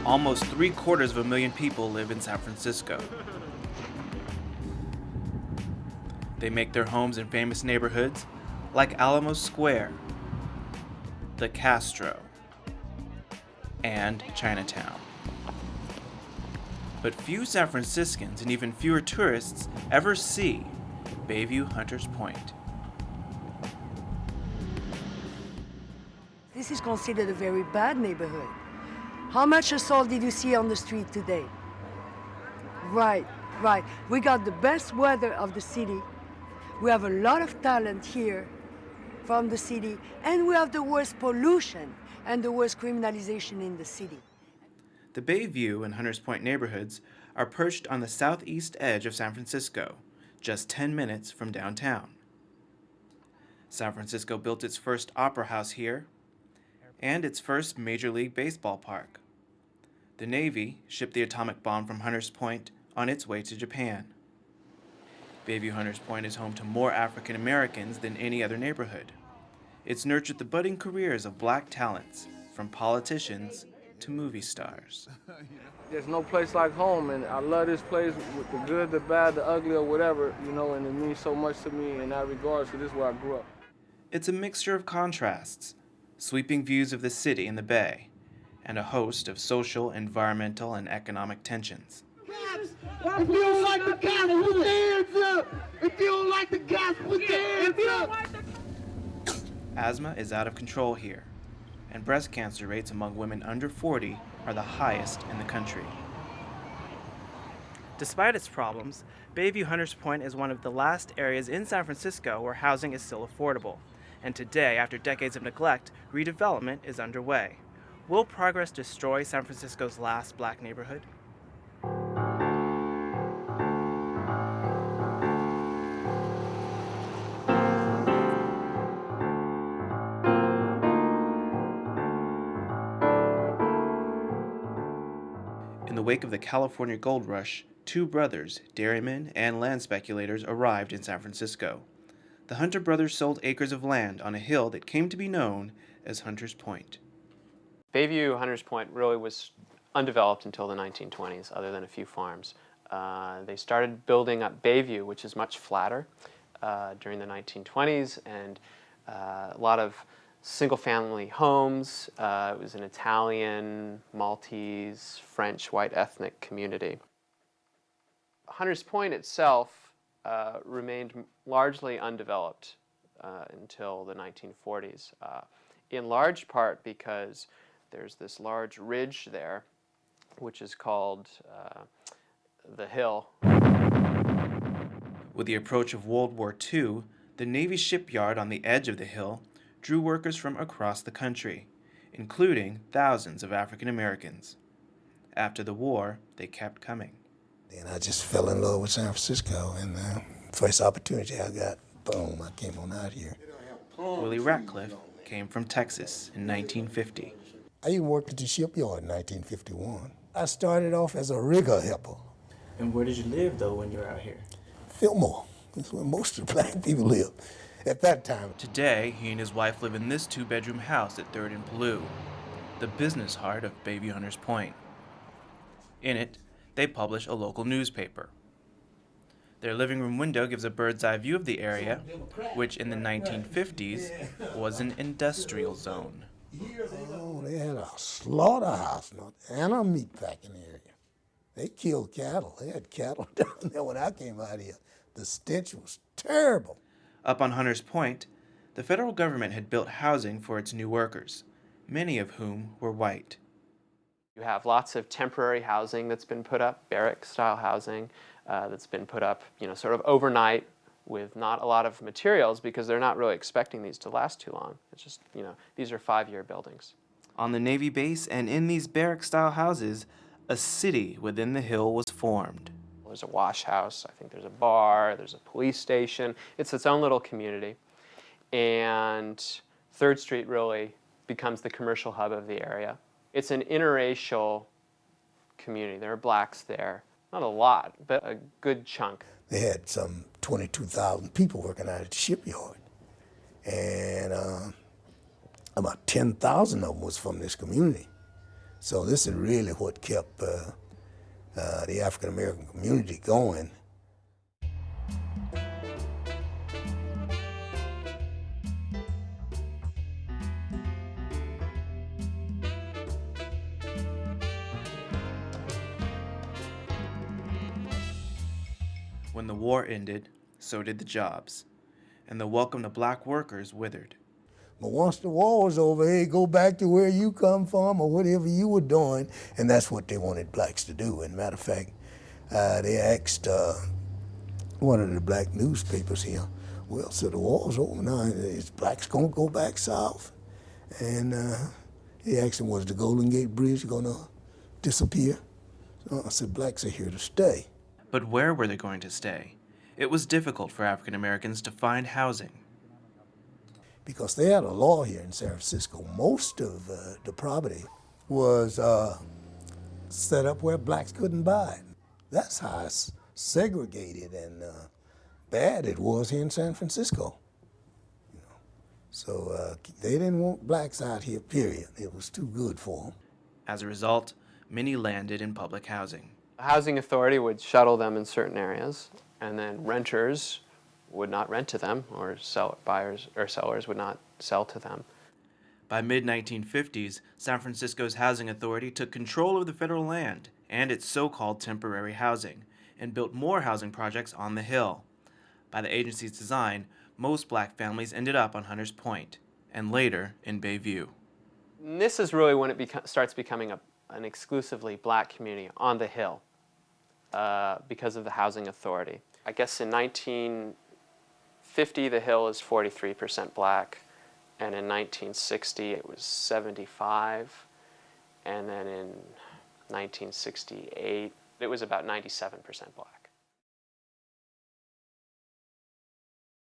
Almost 750,000 people live in San Francisco. They make their homes in famous neighborhoods like Alamo Square, the Castro, and Chinatown. But few San Franciscans and even fewer tourists ever see Bayview Hunters Point. This is considered a very bad neighborhood. How much assault did you see on the street today? Right. We got the best weather of the city. We have a lot of talent here from the city, and we have the worst pollution and the worst criminalization in the city. The Bayview and Hunters Point neighborhoods are perched on the southeast edge of San Francisco, just 10 minutes from downtown. San Francisco built its first opera house here and its first Major League Baseball park. The Navy shipped the atomic bomb from Hunters Point on its way to Japan. Bayview Hunters Point is home to more African Americans than any other neighborhood. It's nurtured the budding careers of black talents, from politicians to movie stars. There's no place like home, and I love this place with the good, the bad, the ugly, or whatever, and it means so much to me in that regard, so this is where I grew up. It's a mixture of contrasts, sweeping views of the city and the Bay, and a host of social, environmental, and economic tensions. If you don't like the gas, put your hands up! If you don't like the gas, put your hands up! Asthma is out of control here, and breast cancer rates among women under 40 are the highest in the country. Despite its problems, Bayview Hunters Point is one of the last areas in San Francisco where housing is still affordable. And today, after decades of neglect, redevelopment is underway. Will progress destroy San Francisco's last black neighborhood? In the wake of the California gold rush, two brothers, dairymen and land speculators, arrived in San Francisco. The Hunter brothers sold acres of land on a hill that came to be known as Hunters Point. Bayview Hunters Point really was undeveloped until the 1920s, other than a few farms. They started building up Bayview, which is much flatter, during the 1920s, and a lot of single-family homes. It was an Italian, Maltese, French, white ethnic community. Hunters Point itself remained largely undeveloped until the 1940s, in large part because there's this large ridge there, which is called the Hill. With the approach of World War II, the Navy shipyard on the edge of the hill drew workers from across the country, including thousands of African Americans. After the war, they kept coming. Then I just fell in love with San Francisco, and first opportunity I got, boom, I came on out here. Willie Ratcliffe came from Texas in 1950. I even worked at the shipyard in 1951. I started off as a rigger helper. And where did you live, though, when you were out here? Fillmore. That's where most of the black people live at that time. Today, he and his wife live in this two-bedroom house at 3rd and Blue, the business heart of Bayview Hunters Point. In it, they publish a local newspaper. Their living room window gives a bird's-eye view of the area, which in the 1950s was an industrial zone. Oh, they had a slaughterhouse and a meatpacking area. They killed cattle. They had cattle down there when I came out here. The stench was terrible. Up on Hunters Point, the federal government had built housing for its new workers, many of whom were white. You have lots of temporary housing that's been put up, barrack-style housing that's been put up, sort of overnight with not a lot of materials because they're not really expecting these to last too long. It's just, these are 5-year buildings. On the Navy base and in these barrack-style houses, a city within the hill was formed. There's a wash house, I think there's a bar, there's a police station. It's its own little community. And 3rd Street really becomes the commercial hub of the area. It's an interracial community. There are blacks there. Not a lot, but a good chunk. They had some 22,000 people working out at the shipyard. And about 10,000 of them was from this community. So this is really what kept the African American community going. When the war ended, so did the jobs, and the welcome to black workers withered. But once the war was over, hey, go back to where you come from or whatever you were doing, and that's what they wanted blacks to do. And matter of fact, they asked one of the black newspapers here, well, so the war's over now, is blacks gonna go back south? And he asked him, was the Golden Gate Bridge gonna disappear? So I said, blacks are here to stay. But where were they going to stay? It was difficult for African Americans to find housing. Because they had a law here in San Francisco. Most of the property was set up where blacks couldn't buy it. That's how segregated and bad it was here in San Francisco. You know? So they didn't want blacks out here, period. It was too good for them. As a result, many landed in public housing. The housing authority would shuttle them in certain areas, and then renters would not rent to them, or buyers or sellers would not sell to them. By mid-1950s, San Francisco's housing authority took control of the federal land and its so-called temporary housing, and built more housing projects on the Hill. By the agency's design, most black families ended up on Hunters Point, and later in Bayview. And this is really when it starts becoming an exclusively black community on the Hill because of the housing authority. I guess in 1950, the Hill is 43% black, and in 1960 it was 75, and then in 1968 it was about 97% black.